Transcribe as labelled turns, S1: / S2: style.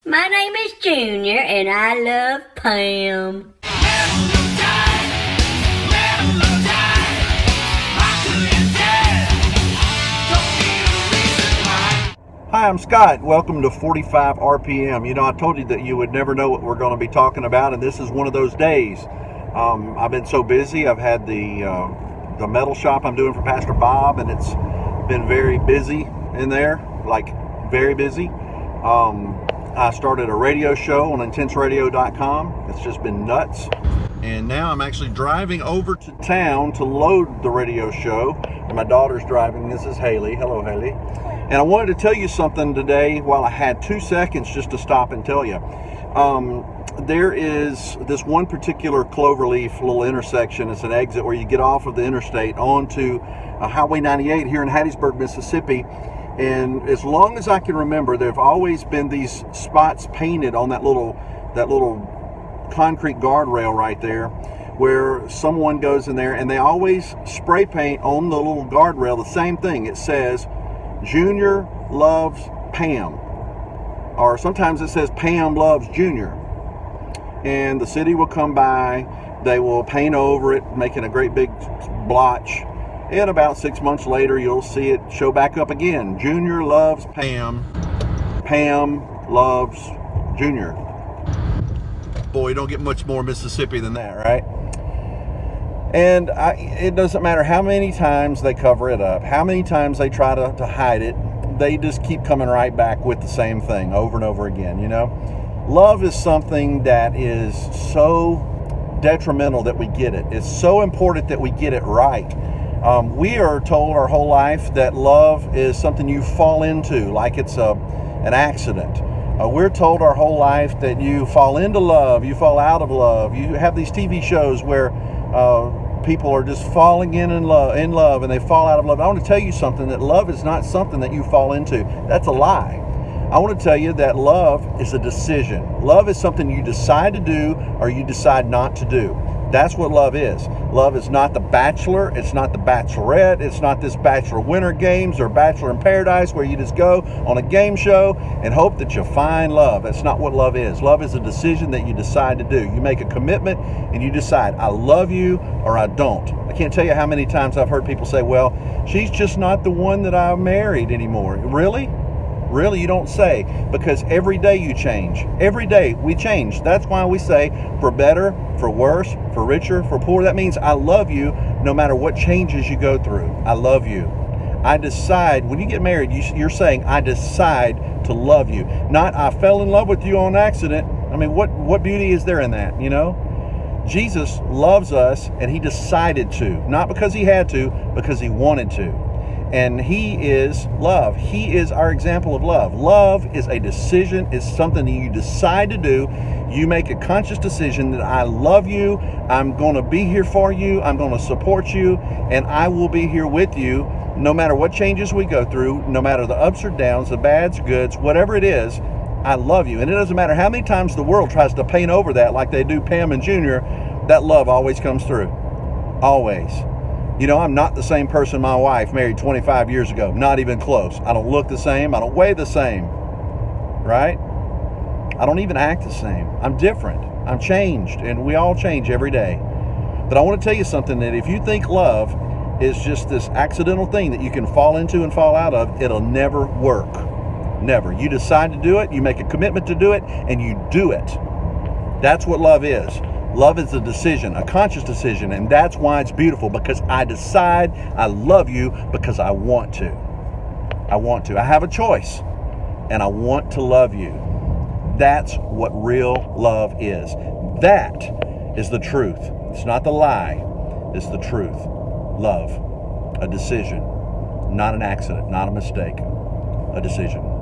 S1: My name is Junior, and I love Pam.
S2: Hi, I'm Scott. Welcome to 45 RPM. You know, I told you that you would never know what we're going to be talking about, and this is one of those days. I've been so busy. I've had the metal shop I'm doing for Pastor Bob, and it's been very busy in there, like very busy. I started a radio show on intenseradio.com. It's just been nuts. And now I'm actually driving over to town to load the radio show. And my daughter's driving. This is Haley. Hello, Haley. And I wanted to tell you something today while I had 2 seconds just to stop and tell you. There is this one particular cloverleaf little intersection. It's an exit where you get off of the interstate onto Highway 98 here in Hattiesburg, Mississippi. And as long as I can remember, there have always been these spots painted on that little concrete guardrail right there, where someone goes in there and they always spray paint on the little guardrail the same thing. It says, Junior loves Pam. Or sometimes it says Pam loves Junior. And the city will come by, they will paint over it, making a great big blotch. And about 6 months later, you'll see it show back up again. Junior loves Pam. Pam loves Junior. Boy, you don't get much more Mississippi than that, right? And it doesn't matter how many times they cover it up, how many times they try to hide it, they just keep coming right back with the same thing over and over again, you know? Love is something that is so detrimental that we get it. It's so important that we get it right. We are told our whole life that love is something you fall into, like it's an accident. We're told our whole life that you fall into love, you fall out of love. You have these TV shows where people are just falling in love, and they fall out of love. I want to tell you something, that love is not something that you fall into. That's a lie. I want to tell you that love is a decision. Love is something you decide to do or you decide not to do. That's what love is. Love is not the Bachelor. It's not the Bachelorette. It's not this Bachelor Winter Games or Bachelor in Paradise where you just go on a game show and hope that you find love. That's not what love is. Love is a decision that you decide to do. You make a commitment and you decide, I love you or I don't. I can't tell you how many times I've heard people say, well, she's just not the one that I married anymore. Really? Really, you don't say, because every day you change. Every day we change. That's why we say for better, for worse, for richer, for poor. That means I love you no matter what changes you go through. I love you. I decide, when you get married, you're saying, I decide to love you. Not, I fell in love with you on accident. I mean, what beauty is there in that, you know? Jesus loves us, and he decided to. Not because he had to, because he wanted to. And he is love. He is our example of love. Love is a decision. It's something that you decide to do. You make a conscious decision that I love you. I'm going to be here for you. I'm going to support you. And I will be here with you no matter what changes we go through, no matter the ups or downs, the bads, goods, whatever it is. I love you. And it doesn't matter how many times the world tries to paint over that like they do Pam and Junior, that love always comes through. Always. You know, I'm not the same person my wife married 25 years ago. Not even close. I don't look the same. I don't weigh the same. Right? I don't even act the same. I'm different. I'm changed. And we all change every day. But I want to tell you something, that if you think love is just this accidental thing that you can fall into and fall out of, it'll never work. Never. You decide to do it. You make a commitment to do it. And you do it. That's what love is. Love is a decision, a conscious decision, and that's why it's beautiful, because I decide I love you because I want to. I want to. I have a choice, and I want to love you. That's what real love is. That is the truth. It's not the lie. It's the truth. Love. A decision. Not an accident. Not a mistake. A decision.